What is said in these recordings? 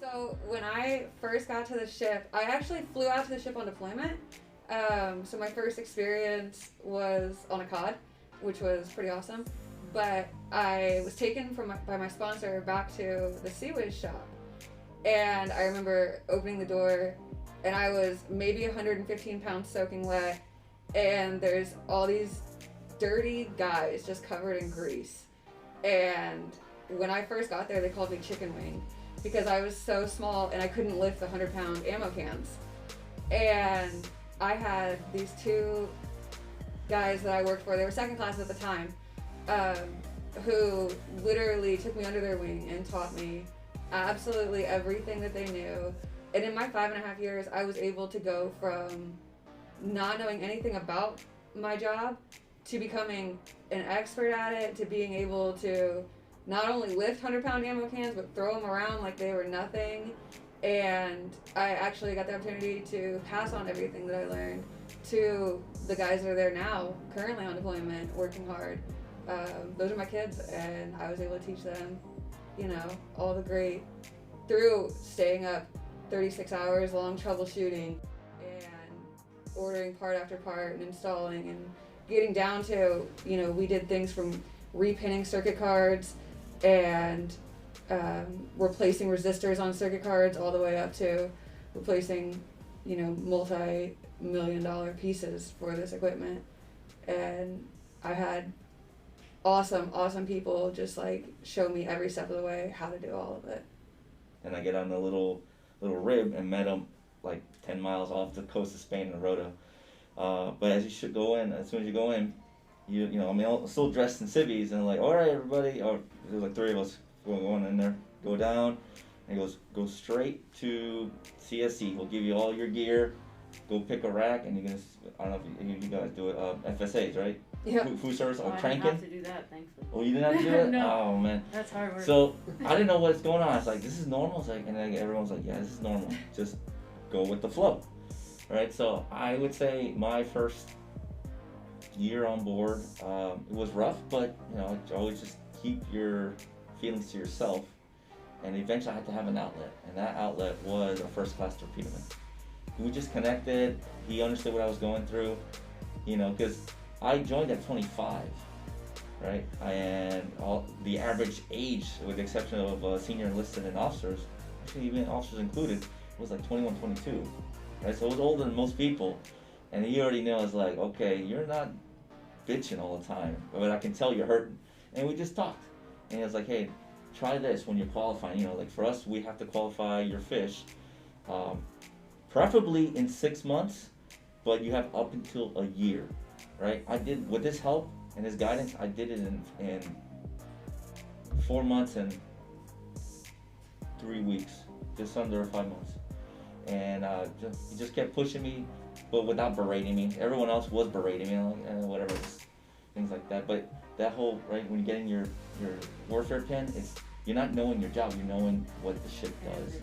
So when I first got to the ship, I actually flew out to the ship on deployment. So my first experience was on a cod, which was pretty awesome. But I was taken by my sponsor back to the Sea shop, and I remember opening the door, and I was maybe 115 pounds soaking wet, and there's all these dirty guys just covered in grease. And when I first got there, they called me Chicken Wing because I was so small and I couldn't lift the 100-pound ammo cans. And I had these two guys that I worked for, they were second class at the time, who literally took me under their wing and taught me absolutely everything that they knew. And in my 5.5 years, I was able to go from not knowing anything about my job to becoming an expert at it, to being able to not only lift 100-pound ammo cans, but throw them around like they were nothing. And I actually got the opportunity to pass on everything that I learned to the guys that are there now, currently on deployment, working hard. Those are my kids, and I was able to teach them, all the great, through staying up 36 hours long troubleshooting and ordering part after part and installing and getting down to, we did things from repinning circuit cards and replacing resistors on circuit cards all the way up to replacing, multi-million-dollar pieces for this equipment. And I had awesome people just show me every step of the way how to do all of it. And I get on the little rib and met him 10 miles off the coast of Spain in a roto. But as soon as you go in, I'm still dressed in civvies, and all right, everybody, or there's 3 of us going in there, go down, and he goes, go straight to CSC. He'll give you all your gear, go pick a rack, and you're gonna, I don't know if you guys do it, FSAs, right? Yeah. Food service, I cranking. didn't have to do that, thankfully. Oh, you didn't have to do it? No. Oh, man. That's hard work. So, I didn't know what's going on. I was like, this is normal? It's and everyone's like, yeah, this is normal. Just go with the flow. Right? So, I would say my first year on board, it was rough, but, always just keep your feelings to yourself. And eventually I had to have an outlet. And that outlet was a first-class torpedoman. We just connected. He understood what I was going through, because I joined at 25, right? And the average age, with the exception of senior enlisted and officers, actually even officers included, was 21, 22, right? So it was older than most people. And he already knows, okay, you're not bitching all the time, but I can tell you're hurting. And we just talked. And he was like, hey, try this when you're qualifying. For us, we have to qualify your fish, preferably in 6 months, but you have up until a year. Right, I did, with his help and his guidance, I did it in 4 months and 3 weeks, just under 5 months. And he just kept pushing me, but without berating me. Everyone else was berating me, whatever, things like that. But that whole, right, when you get in your warfare pen, you're not knowing your job, you're knowing what the ship does.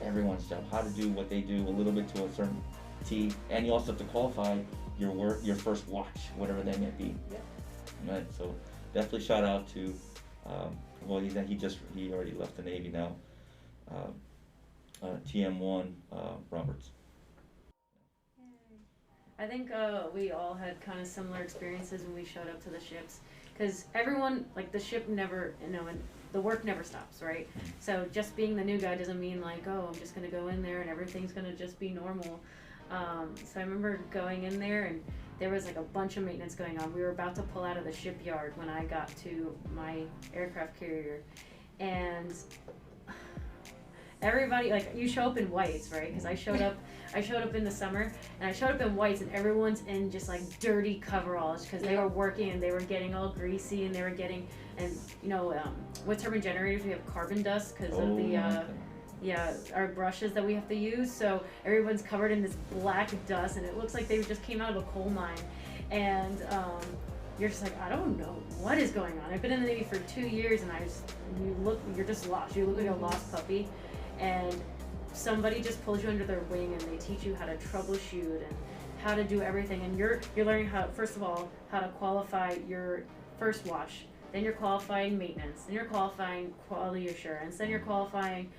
Everyone's job, how to do what they do a little bit to a certain T, and you also have to qualify your first watch, whatever that may be. Yeah. Right. So definitely shout out to, he already left the Navy now. TM1 Roberts. I think we all had kind of similar experiences when we showed up to the ships, because everyone, the ship never, and the work never stops, right? So just being the new guy doesn't mean I'm just gonna go in there and everything's gonna just be normal. So I remember going in there, and there was a bunch of maintenance going on. We were about to pull out of the shipyard when I got to my aircraft carrier, and everybody, you show up in whites, right? Because I showed up in the summer, and I showed up in whites, and everyone's in just dirty coveralls because they were working and they were getting all greasy, and they were getting, and with turbine generators we have carbon dust because of the our brushes that we have to use, so everyone's covered in this black dust, and it looks like they just came out of a coal mine. And you're just I don't know what is going on. I've been in the Navy for 2 years, and you're just lost. You look like a lost puppy, and somebody just pulls you under their wing, and they teach you how to troubleshoot and how to do everything. And you're learning how, first of all, how to qualify your first watch. Then you're qualifying maintenance. Then you're qualifying quality assurance. Then you're qualifying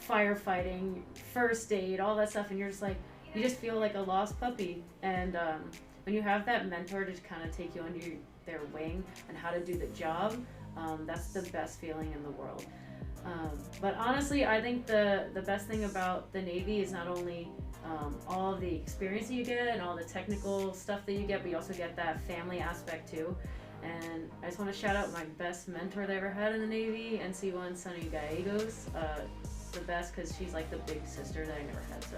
firefighting, first aid, all that stuff, and you're just like, you just feel like a lost puppy. And when you have that mentor to kind of take you under their wing and how to do the job, that's the best feeling in the world. But honestly, I think the best thing about the Navy is not only all of the experience that you get and all the technical stuff that you get, but you also get that family aspect too. And I just want to shout out my best mentor that I ever had in the Navy, NC1 Sunny Gallegos. The best because she's like the big sister that I never had. So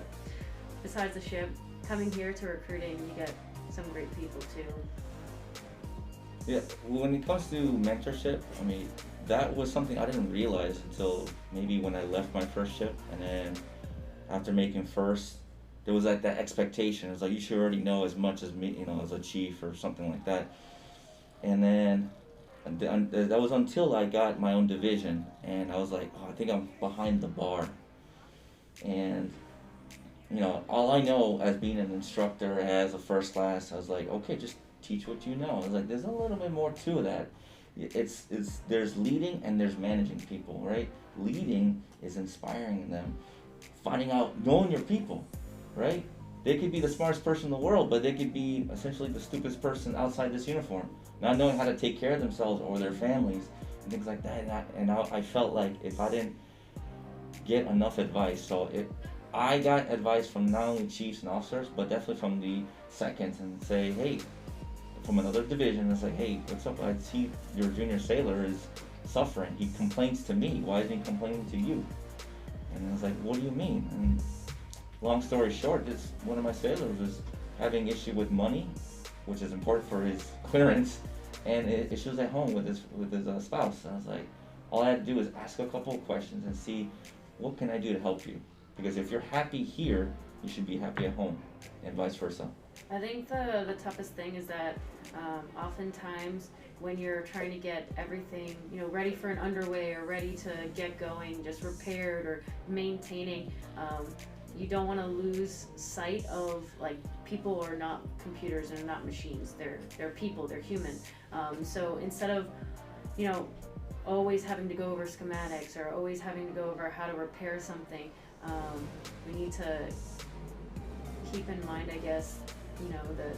besides the ship, coming here to recruiting, you get some great people too. Yeah, when it comes to mentorship, I mean, that was something I didn't realize until maybe when I left my first ship, and then after making first, there was like that expectation. It was like, you should already know as much as me, you know, as a chief or something like that. And then that was until I got my own division, and I was like, oh, I think I'm behind the bar. And you know, all I know as being an instructor, as a first class, I was like, okay, just teach what you know. I was like, there's a little bit more to that. It's there's leading and there's managing people, right? Leading is inspiring them, finding out, knowing your people, right? They could be the smartest person in the world, but they could be essentially the stupidest person outside this uniform, not knowing how to take care of themselves or their families and things like that. And I felt like if I didn't get enough advice, I got advice from not only chiefs and officers, but definitely from the seconds, and say, hey, from another division, it's like, hey, what's up? I see your junior sailor is suffering. He complains to me. Why isn't he complaining to you? And I was like, what do you mean? And long story short, one of my sailors was having issue with money, which is important for his clearance, and issues at home with his spouse. And I was like, all I had to do was ask a couple of questions and see, what can I do to help you? Because if you're happy here, you should be happy at home, and vice versa. I think the toughest thing is that oftentimes when you're trying to get everything, you know, ready for an underway or ready to get going, just repaired or maintaining, you don't want to lose sight of, like, people are not computers and not machines. They're people. They're human. So instead of, you know, always having to go over schematics or always having to go over how to repair something, we need to keep in mind, I guess, you know, that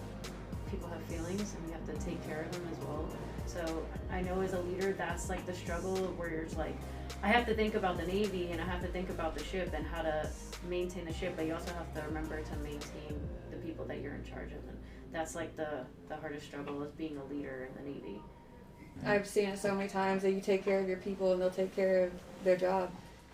people have feelings and we have to take care of them as well. So I know as a leader, that's like the struggle where you're just like, I have to think about the Navy and I have to think about the ship and how to maintain the ship, but you also have to remember to maintain the people that you're in charge of. And that's like the hardest struggle, is being a leader in the Navy. I've seen it so many times that you take care of your people and they'll take care of their job.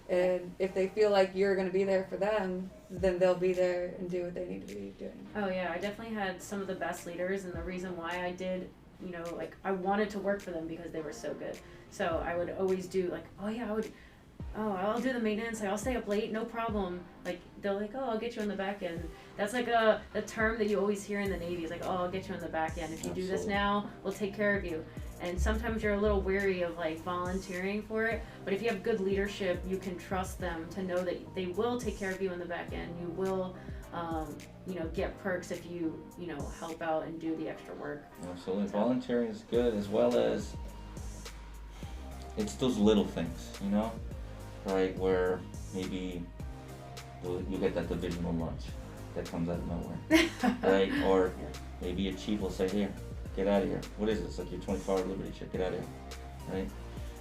And if they feel like you're going to be there for them, then they'll be there and do what they need to be doing. Oh yeah, I definitely had some of the best leaders, and the reason why I did, you know, like, I wanted to work for them because they were so good. So I would always do, like, I'll do the maintenance, like, I'll stay up late, no problem. Like, they're like, oh, I'll get you on the back end. That's like a term that you always hear in the Navy, is like, oh, I'll get you on the back end. If you do this now, we'll take care of you. And sometimes you're a little weary of, like, volunteering for it, but if you have good leadership, you can trust them to know that they will take care of you in the back end. You will, you know, get perks if you know, help out and do the extra work. Absolutely. So volunteering is good, as well as it's those little things, you know, right, where maybe you get that divisional lunch that comes out of nowhere, right? Or maybe a chief will say, here, get out of here. What is it? It's like your 24-hour liberty check. Get out of here, right?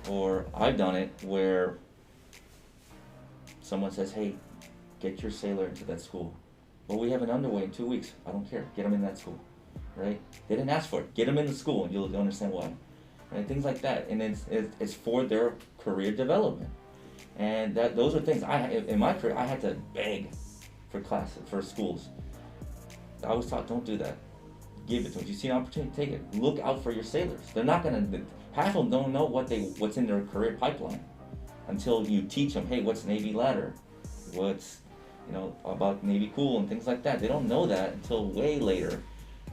Or I've done it where someone says, hey, get your sailor into that school. Well, we have an underway in 2 weeks. I don't care. Get them in that school, right? They didn't ask for it. Get them in the school, and you'll understand why, right? Things like that, and it's for their career development, and those are things in my career I had to beg for schools. I was taught, don't do that. Give it to them. If you see an opportunity, take it. Look out for your sailors. They're not half of them don't know what's in their career pipeline until you teach them, hey, what's Navy ladder? What's, you know, about Navy Cool and things like that. They don't know that until way later.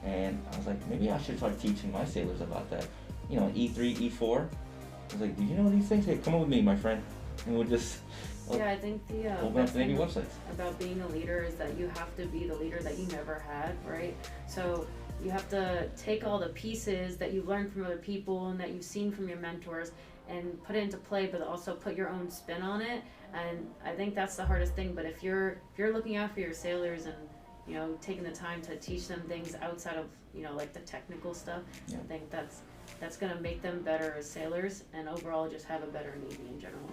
And I was like, maybe I should start teaching my sailors about that. You know, E3, E4. I was like, do you know these things? Hey, come on with me, my friend. And we'll just I think the open up the Navy websites. About being a leader is that you have to be the leader that you never had, right? So you have to take all the pieces that you've learned from other people and that you've seen from your mentors and put it into play, but also put your own spin on it. And I think that's the hardest thing. But if you're looking out for your sailors and taking the time to teach them things outside of like the technical stuff, Yeah. I think that's gonna make them better as sailors and overall just have a better Navy in general.